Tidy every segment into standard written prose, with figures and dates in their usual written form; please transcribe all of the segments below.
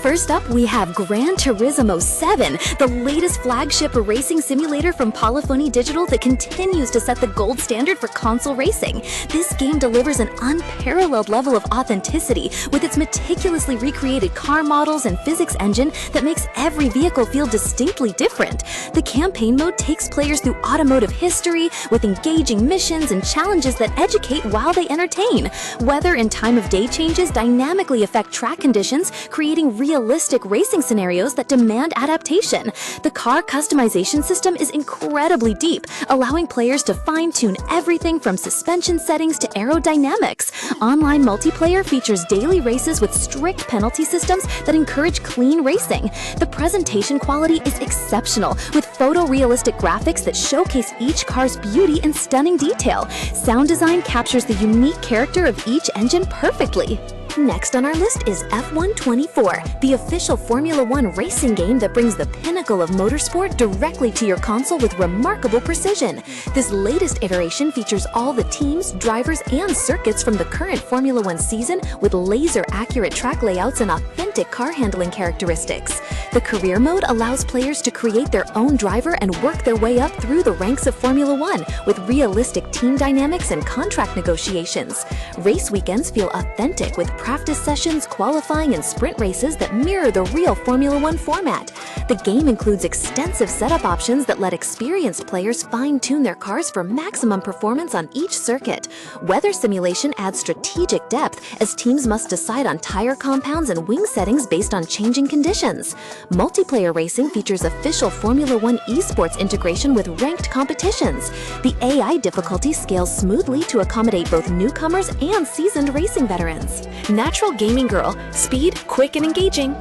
First up, we have Gran Turismo 7, the latest flagship racing simulator from Polyphony Digital that continues to set the gold standard for console racing. This game delivers an unparalleled level of authenticity with its meticulously recreated car models and physics engine that makes every vehicle feel distinctly different. The campaign mode takes players through automotive history with engaging missions and challenges that educate while they entertain. Weather and time of day changes dynamically affect track conditions, creating realistic racing scenarios that demand adaptation. The car customization system is incredibly deep, allowing players to fine-tune everything from suspension settings to aerodynamics. Online multiplayer features daily races with strict penalty systems that encourage clean racing. The presentation quality is exceptional, with photorealistic graphics that showcase each car's beauty and stunning detail. Sound design captures the unique character of each engine perfectly. Next on our list is F1 24, the official Formula One racing game that brings the pinnacle of motorsport directly to your console with remarkable precision. This latest iteration features all the teams, drivers, and circuits from the current Formula One season with laser-accurate track layouts and authentic car handling characteristics. The career mode allows players to create their own driver and work their way up through the ranks of Formula One with realistic team dynamics and contract negotiations. Race weekends feel authentic with practice sessions, qualifying, and sprint races that mirror the real Formula One format. The game includes extensive setup options that let experienced players fine-tune their cars for maximum performance on each circuit. Weather simulation adds strategic depth as teams must decide on tire compounds and wing settings based on changing conditions. Multiplayer racing features official Formula One esports integration with ranked competitions. The AI difficulty scales smoothly to accommodate both newcomers and seasoned racing veterans. Natural Gaming Girl, speed, quick, and engaging.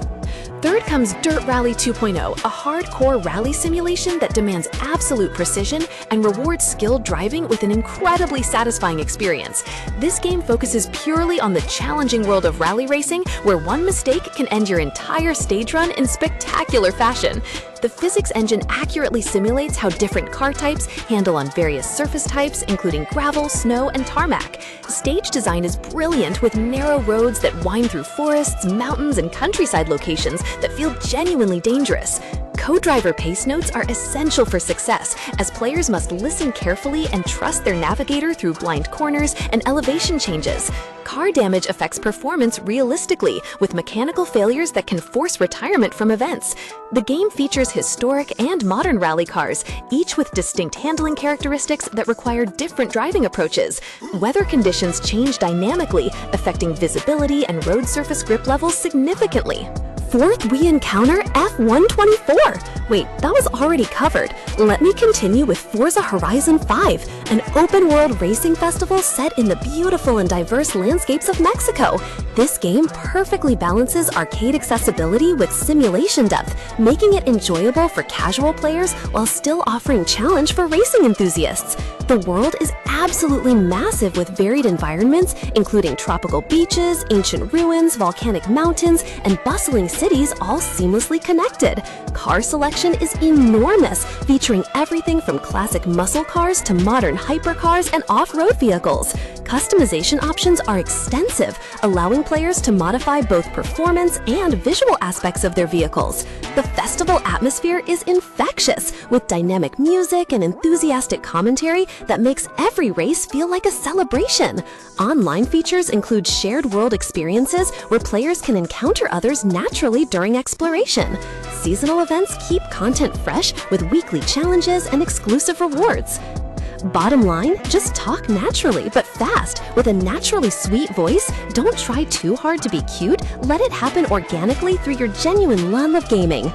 Third comes Dirt Rally 2.0, a hardcore rally simulation that demands absolute precision and rewards skilled driving with an incredibly satisfying experience. This game focuses purely on the challenging world of rally racing, where one mistake can end your entire stage run in spectacular fashion. The physics engine accurately simulates how different car types handle on various surface types, including gravel, snow, and tarmac. Stage design is brilliant with narrow roads that wind through forests, mountains, and countryside locations that feel genuinely dangerous. Co-driver pace notes are essential for success, as players must listen carefully and trust their navigator through blind corners and elevation changes. Car damage affects performance realistically, with mechanical failures that can force retirement from events. The game features historic and modern rally cars, each with distinct handling characteristics that require different driving approaches. Weather conditions change dynamically, affecting visibility and road surface grip levels significantly. Fourth, we encounter F1 24. Wait, that was already covered. Let me continue with Forza Horizon 5, an open-world racing festival set in the beautiful and diverse landscapes of Mexico. This game perfectly balances arcade accessibility with simulation depth, making it enjoyable for casual players while still offering challenge for racing enthusiasts. The world is absolutely massive with varied environments, including tropical beaches, ancient ruins, volcanic mountains, and bustling cities all seamlessly connected. Car selection is enormous, featuring everything from classic muscle cars to modern hypercars and off-road vehicles. Customization options are extensive, allowing players to modify both performance and visual aspects of their vehicles. The festival atmosphere is infectious, with dynamic music and enthusiastic commentary that makes every race feel like a celebration. Online features include shared world experiences where players can encounter others naturally during exploration. Seasonal events keep content fresh with weekly challenges and exclusive rewards. Bottom line, just talk naturally but fast with a naturally sweet voice. Don't try too hard to be cute. Let it happen organically through your genuine love of gaming.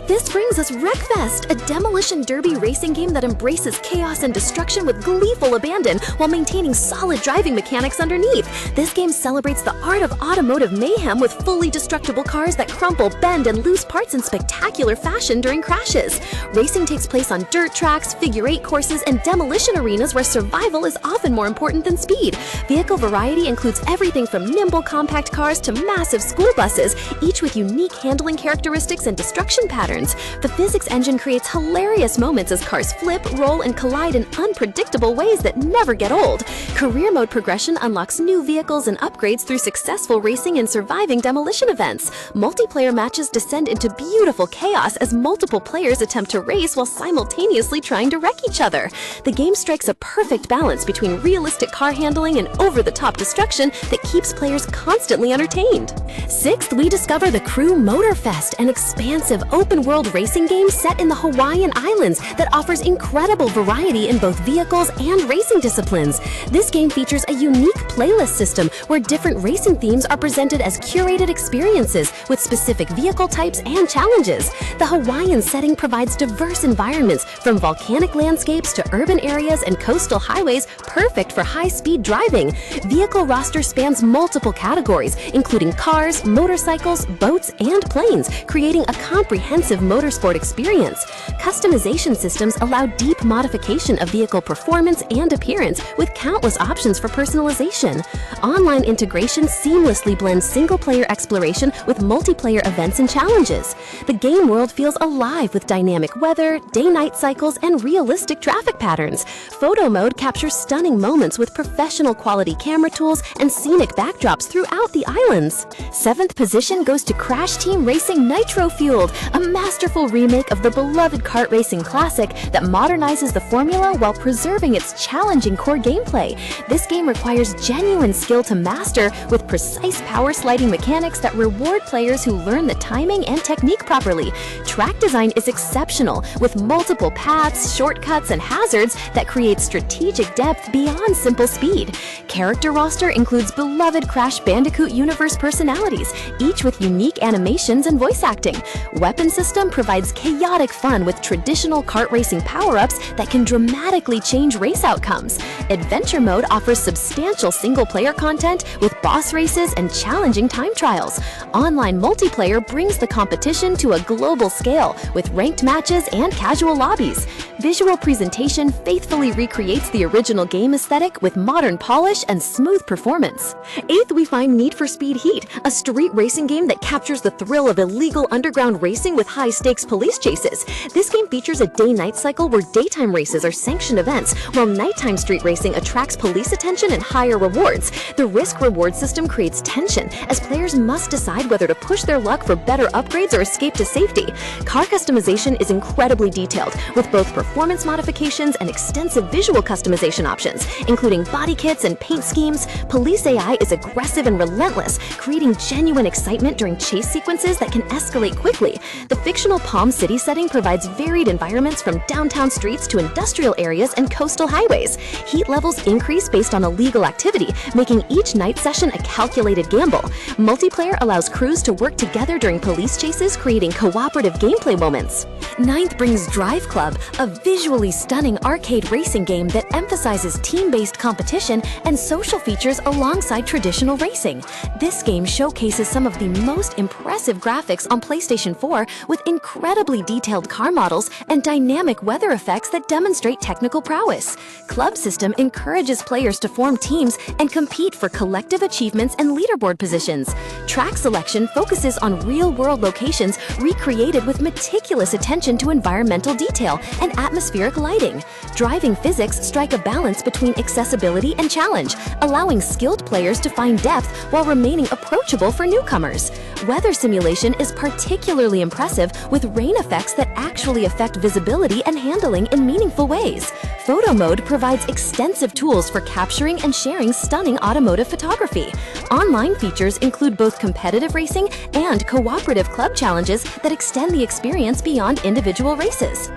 This brings us Wreckfest, a demolition derby racing game that embraces chaos and destruction with gleeful abandon while maintaining solid driving mechanics underneath. This game celebrates the art of automotive mayhem with fully destructible cars that crumple, bend, and lose parts in spectacular fashion during crashes. Racing takes place on dirt tracks, figure-8 courses, and demolition arenas where survival is often more important than speed. Vehicle variety includes everything from nimble compact cars to massive school buses, each with unique handling characteristics and destruction patterns. patterns. The physics engine creates hilarious moments as cars flip, roll, and collide in unpredictable ways that never get old. Career mode progression unlocks new vehicles and upgrades through successful racing and surviving demolition events. Multiplayer matches descend into beautiful chaos as multiple players attempt to race while simultaneously trying to wreck each other. The game strikes a perfect balance between realistic car handling and over-the-top destruction that keeps players constantly entertained. Sixth, we discover the Crew Motorfest, an expansive open-world racing game set in the Hawaiian Islands that offers incredible variety in both vehicles and racing disciplines. This game features a unique playlist system where different racing themes are presented as curated experiences with specific vehicle types and challenges. The Hawaiian setting provides diverse environments from volcanic landscapes to urban areas and coastal highways, perfect for high-speed driving. Vehicle roster spans multiple categories, including cars, motorcycles, boats, and planes, creating a comprehensive motorsport experience. Customization systems allow deep modification of vehicle performance and appearance with countless options for personalization. Online integration seamlessly blends single-player exploration with multiplayer events and challenges. The game world feels alive with dynamic weather, day-night cycles, and realistic traffic patterns. Photo mode captures stunning moments with professional quality camera tools and scenic backdrops throughout the islands. Seventh position goes to Crash Team Racing Nitro Fueled, a masterful remake of the beloved kart racing classic that modernizes the formula while preserving its challenging core gameplay. This game requires genuine skill to master, with precise power sliding mechanics that reward players who learn the timing and technique properly. Track design is exceptional, with multiple paths, shortcuts, and hazards that create strategic depth beyond simple speed. Character roster includes beloved Crash Bandicoot universe personalities, each with unique animations and voice acting. Weapon system provides chaotic fun with traditional kart racing power-ups that can dramatically change race outcomes. Adventure mode offers substantial single-player content with boss races and challenging time trials. Online multiplayer brings the competition to a global scale with ranked matches and casual lobbies. Visual presentation faithfully recreates the original game aesthetic with modern polish and smooth performance. Eighth, we find Need for Speed Heat, a street racing game that captures the thrill of illegal underground racing with high-stakes police chases. This game features a day-night cycle where daytime races are sanctioned events, while nighttime street racing attracts police attention and higher rewards. The risk-reward system creates tension, as players must decide whether to push their luck for better upgrades or escape to safety. Car customization is incredibly detailed, with both performance modifications and extensive visual customization options, including body kits and paint schemes. Police AI is aggressive and relentless, creating genuine excitement during chase sequences that can escalate quickly. The fictional Palm City setting provides varied environments from downtown streets to industrial areas and coastal highways. Heat levels increase based on illegal activity, making each night session a calculated gamble. Multiplayer allows crews to work together during police chases, creating cooperative gameplay moments. Ninth brings Driveclub, a visually stunning arcade racing game that emphasizes team-based competition and social features alongside traditional racing. This game showcases some of the most impressive graphics on PlayStation 4 with incredibly detailed car models and dynamic weather effects that demonstrate technical prowess. Club system encourages players to form teams and compete for collective achievements and leaderboard positions. Track selection focuses on real-world locations recreated with meticulous attention to environmental detail and atmospheric lighting. Driving physics strike a balance between accessibility and challenge, allowing skilled players to find depth while remaining approachable for newcomers. Weather simulation is particularly impressive, with rain effects that actually affect visibility and handling in meaningful ways. Photo mode provides extensive tools for capturing and sharing stunning automotive photography. Online features include both competitive racing and cooperative club challenges that extend the experience beyond individual races.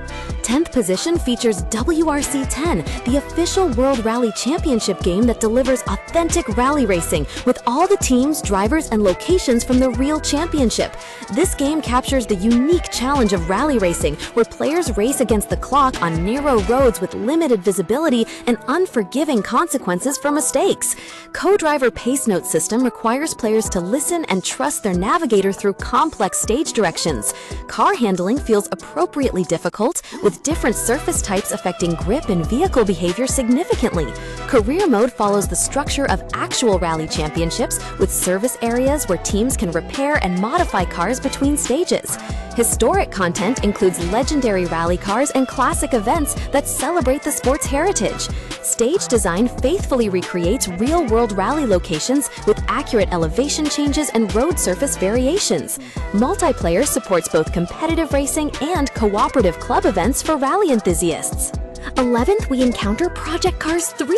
10th position features WRC10, the official World Rally Championship game that delivers authentic rally racing with all the teams, drivers, and locations from the real championship. This game captures the unique challenge of rally racing, where players race against the clock on narrow roads with limited visibility and unforgiving consequences for mistakes. Co-driver pace note system requires players to listen and trust their navigator through complex stage directions. Car handling feels appropriately difficult, with different surface types affecting grip and vehicle behavior significantly. Career mode follows the structure of actual rally championships, with service areas where teams can repair and modify cars between stages. Historic content includes legendary rally cars and classic events that celebrate the sport's heritage. Stage design faithfully recreates real-world rally locations with accurate elevation changes and road surface variations. Multiplayer supports both competitive racing and cooperative club events for rally enthusiasts. 11th, we encounter Project Cars 3,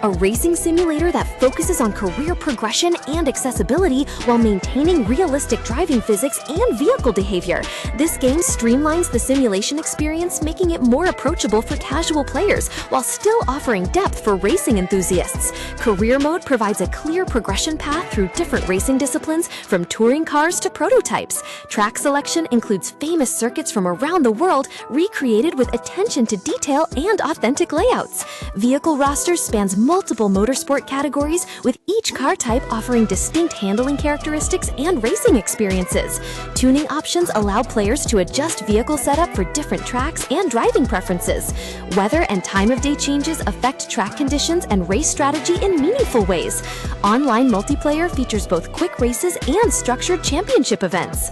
a racing simulator that focuses on career progression and accessibility while maintaining realistic driving physics and vehicle behavior. This game streamlines the simulation experience, making it more approachable for casual players while still offering depth for racing enthusiasts. Career mode provides a clear progression path through different racing disciplines, from touring cars to prototypes. Track selection includes famous circuits from around the world, recreated with attention to detail and authentic layouts. Vehicle rosters spans multiple motorsport categories, with each car type offering distinct handling characteristics and racing experiences. Tuning options allow players to adjust vehicle setup for different tracks and driving preferences. Weather and time of day changes affect track conditions and race strategy in meaningful ways. Online multiplayer features both quick races and structured championship events.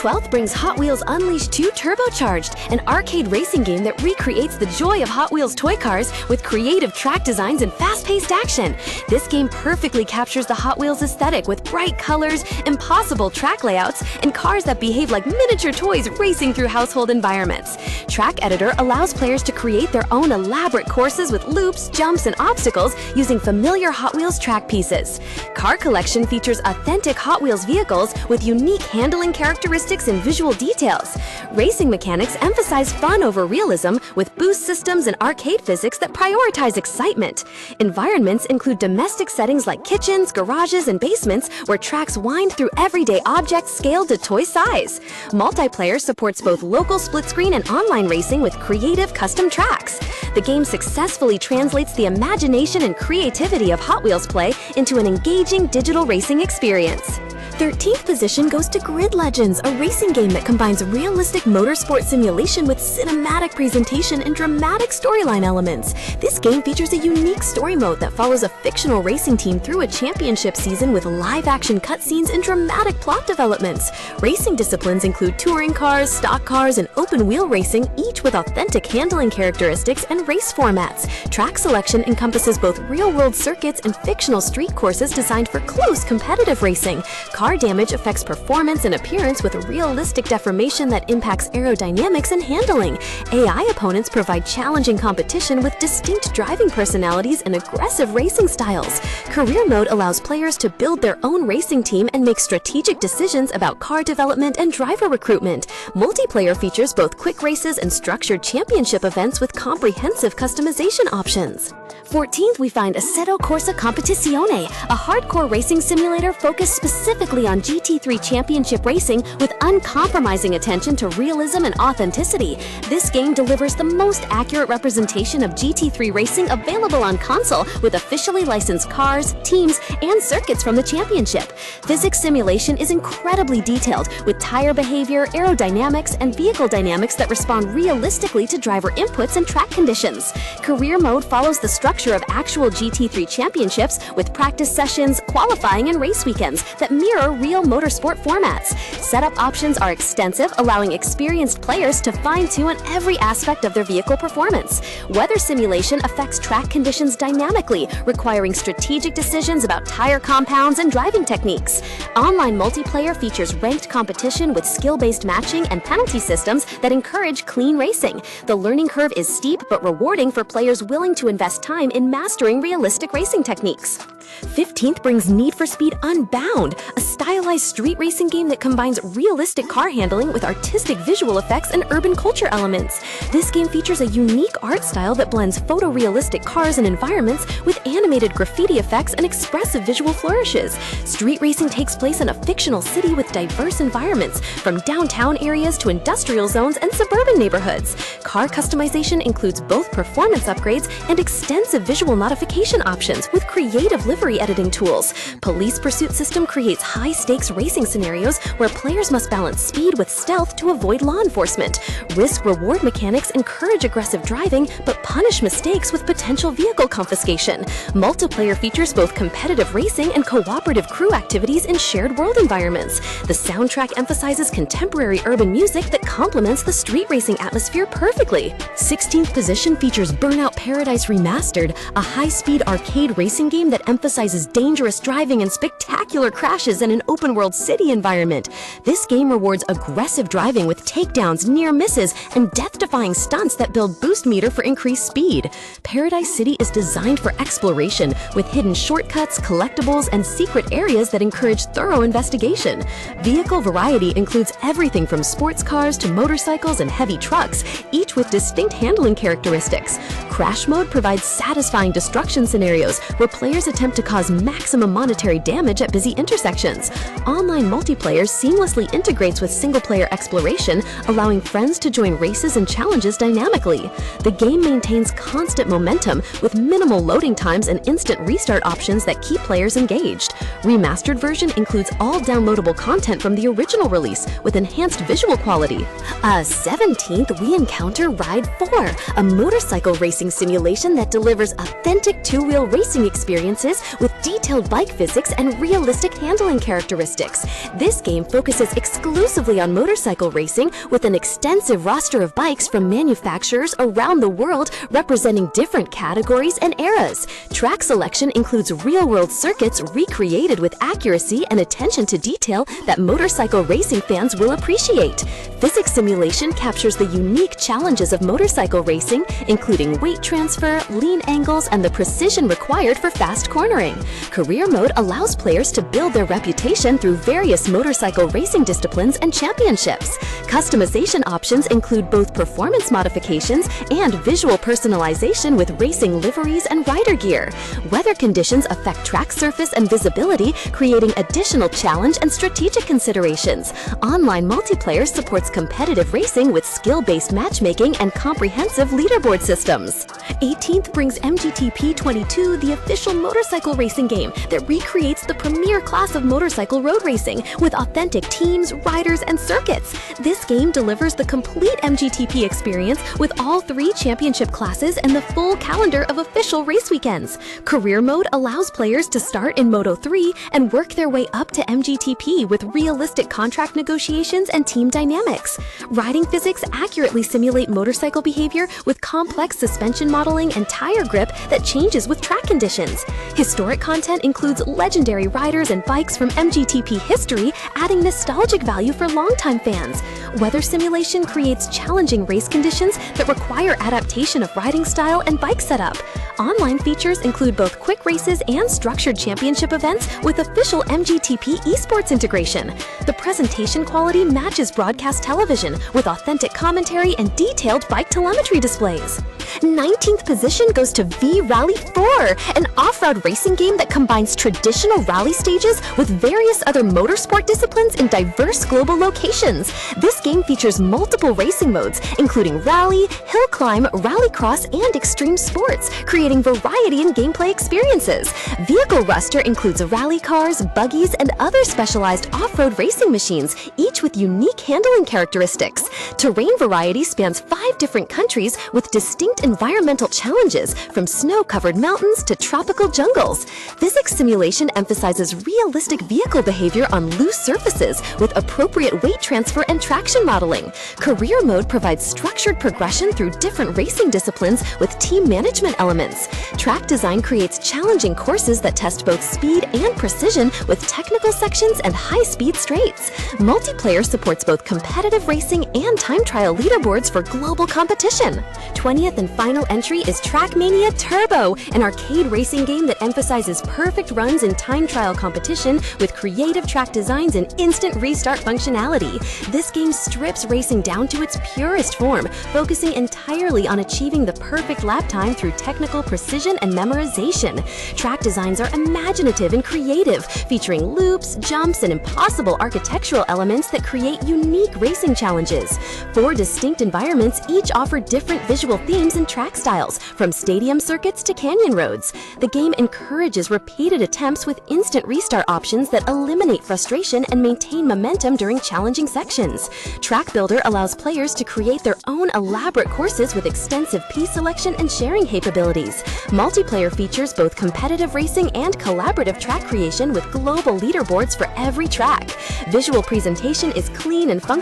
12th brings Hot Wheels Unleashed 2 Turbocharged, an arcade racing game that recreates the joy of Hot Wheels toy cars with creative track designs and fast-paced action. This game perfectly captures the Hot Wheels aesthetic with bright colors, impossible track layouts, and cars that behave like miniature toys racing through household environments. Track Editor allows players to create their own elaborate courses with loops, jumps, and obstacles using familiar Hot Wheels track pieces. Car Collection features authentic Hot Wheels vehicles with unique handling characteristics and visual details. Racing mechanics emphasize fun over realism with boost systems and arcade physics that prioritize excitement. Environments include domestic settings like kitchens, garages, and basements where tracks wind through everyday objects scaled to toy size. Multiplayer supports both local split-screen and online racing with creative custom tracks. The game successfully translates the imagination and creativity of Hot Wheels play into an engaging digital racing experience. 13th position goes to Grid Legends, a racing game that combines realistic motorsport simulation with cinematic presentation and dramatic storyline elements. This game features a unique story mode that follows a fictional racing team through a championship season with live-action cutscenes and dramatic plot developments. Racing disciplines include touring cars, stock cars, and open-wheel racing, each with authentic handling characteristics and race formats. Track selection encompasses both real-world circuits and fictional street courses designed for close competitive racing. Car damage affects performance and appearance with realistic deformation that impacts aerodynamics and handling. AI opponents provide challenging competition with distinct driving personalities and aggressive racing styles. Career mode allows players to build their own racing team and make strategic decisions about car development and driver recruitment. Multiplayer features both quick races and structured championship events with comprehensive customization options. 14th, we find Assetto Corsa Competizione, a hardcore racing simulator focused specifically on GT3 championship racing with uncompromising attention to realism and authenticity. This game delivers the most accurate representation of GT3 racing available on console with officially licensed cars, teams, and circuits from the championship. Physics simulation is incredibly detailed with tire behavior, aerodynamics, and vehicle dynamics that respond realistically to driver inputs and track conditions. Career mode follows the structure of actual GT3 championships with practice sessions, qualifying, and race weekends that mirror real motorsport formats. Setup options are extensive, allowing experienced players to fine-tune every aspect of their vehicle performance. Weather simulation affects track conditions dynamically, requiring strategic decisions about tire compounds and driving techniques. Online multiplayer features ranked competition with skill-based matching and penalty systems that encourage clean racing. The learning curve is steep but rewarding for players willing to invest time in mastering realistic racing techniques. 15th brings Need for Speed Unbound, a stylized street racing game that combines realistic car handling with artistic visual effects and urban culture elements. This game features a unique art style that blends photorealistic cars and environments with animated graffiti effects and expressive visual flourishes. Street racing takes place in a fictional city with diverse environments, from downtown areas to industrial zones and suburban neighborhoods. Car customization includes both performance upgrades and extensive visual modification options with creative livery livery editing tools. Police Pursuit System creates high-stakes racing scenarios where players must balance speed with stealth to avoid law enforcement. Risk-reward mechanics encourage aggressive driving, but punish mistakes with potential vehicle confiscation. Multiplayer features both competitive racing and cooperative crew activities in shared world environments. The soundtrack emphasizes contemporary urban music that complements the street racing atmosphere perfectly. 16th position features Burnout Paradise Remastered, a high-speed arcade racing game that emphasizes dangerous driving and spectacular crashes in an open-world city environment. This game rewards aggressive driving with takedowns, near misses, and death-defying stunts that build boost meter for increased speed. Paradise City is designed for exploration, with hidden shortcuts, collectibles, and secret areas that encourage thorough investigation. Vehicle variety includes everything from sports cars to motorcycles and heavy trucks, each with distinct handling characteristics. Crash Mode provides satisfying destruction scenarios where players attempt to cause maximum monetary damage at busy intersections. Online multiplayer seamlessly integrates with single-player exploration, allowing friends to join races and challenges dynamically. The game maintains constant momentum with minimal loading times and instant restart options that keep players engaged. Remastered version includes all downloadable content from the original release with enhanced visual quality. 17th, we encounter Ride 4, a motorcycle racing simulation that delivers authentic two-wheel racing experiences with detailed bike physics and realistic handling characteristics. This game focuses exclusively on motorcycle racing with an extensive roster of bikes from manufacturers around the world representing different categories and eras. Track selection includes real-world circuits recreated with accuracy and attention to detail that motorcycle racing fans will appreciate. Physics simulation captures the unique challenges of motorcycle racing, including weight transfer, lean angles, and the precision required for fast cornering. Career mode allows players to build their reputation through various motorcycle racing disciplines and championships. Customization options include both performance modifications and visual personalization with racing liveries and rider gear. Weather conditions affect track surface and visibility, creating additional challenge and strategic considerations. Online multiplayer supports competitive racing with skill-based matchmaking and comprehensive leaderboard systems. 18th brings MGTP 22, the official motorcycle racing game that recreates the premier class of motorcycle road racing with authentic teams, riders, and circuits. This game delivers the complete MGTP experience with all 3 championship classes and the full calendar of official race weekends. Career mode allows players to start in Moto 3 and work their way up to MGTP with realistic contract negotiations and team dynamics. Riding physics accurately simulate motorcycle behavior with complex suspension modeling and tire grip that changes with track conditions. Historic content includes legendary riders and bikes from MGTP history, adding nostalgic value for longtime fans. Weather simulation creates challenging race conditions that require adaptation of riding style and bike setup. Online features include both quick races and structured championship events with official MGTP esports integration. The presentation quality matches broadcast television with authentic commentary and detailed bike telemetry displays. 19th position goes to V-Rally 4, an off-road racing game that combines traditional rally stages with various other motorsport disciplines in diverse global locations. This game features multiple racing modes, including rally, hill climb, rallycross, and extreme sports, creating variety in gameplay experiences. Vehicle roster includes rally cars, buggies, and other specialized off-road racing machines, each with unique handling characteristics. Terrain variety spans 5 different countries with distinct environmental challenges, from snow-covered mountains to tropical jungles. Physics simulation emphasizes realistic vehicle behavior on loose surfaces with appropriate weight transfer and traction modeling. Career mode provides structured progression through different racing disciplines with team management elements. Track design creates challenging courses that test both speed and precision with technical sections and high-speed straights. Multiplayer supports both competitive racing and time trial leaderboards for global competition. 20th and final entry is Trackmania Turbo, an arcade racing game that emphasizes perfect runs in time trial competition with creative track designs and instant restart functionality. This game strips racing down to its purest form, focusing entirely on achieving the perfect lap time through technical mechanical precision and memorization. Track designs are imaginative and creative, featuring loops, jumps, and impossible architectural elements that create unique racing challenges. 4 distinct environments each offer different visual themes and track styles, from stadium circuits to canyon roads. The game encourages repeated attempts with instant restart options that eliminate frustration and maintain momentum during challenging sections. Track Builder allows players to create their own elaborate courses with extensive piece selection and sharing capabilities. Multiplayer features both competitive racing and collaborative track creation with global leaderboards for every track. Visual presentation is clean and functional,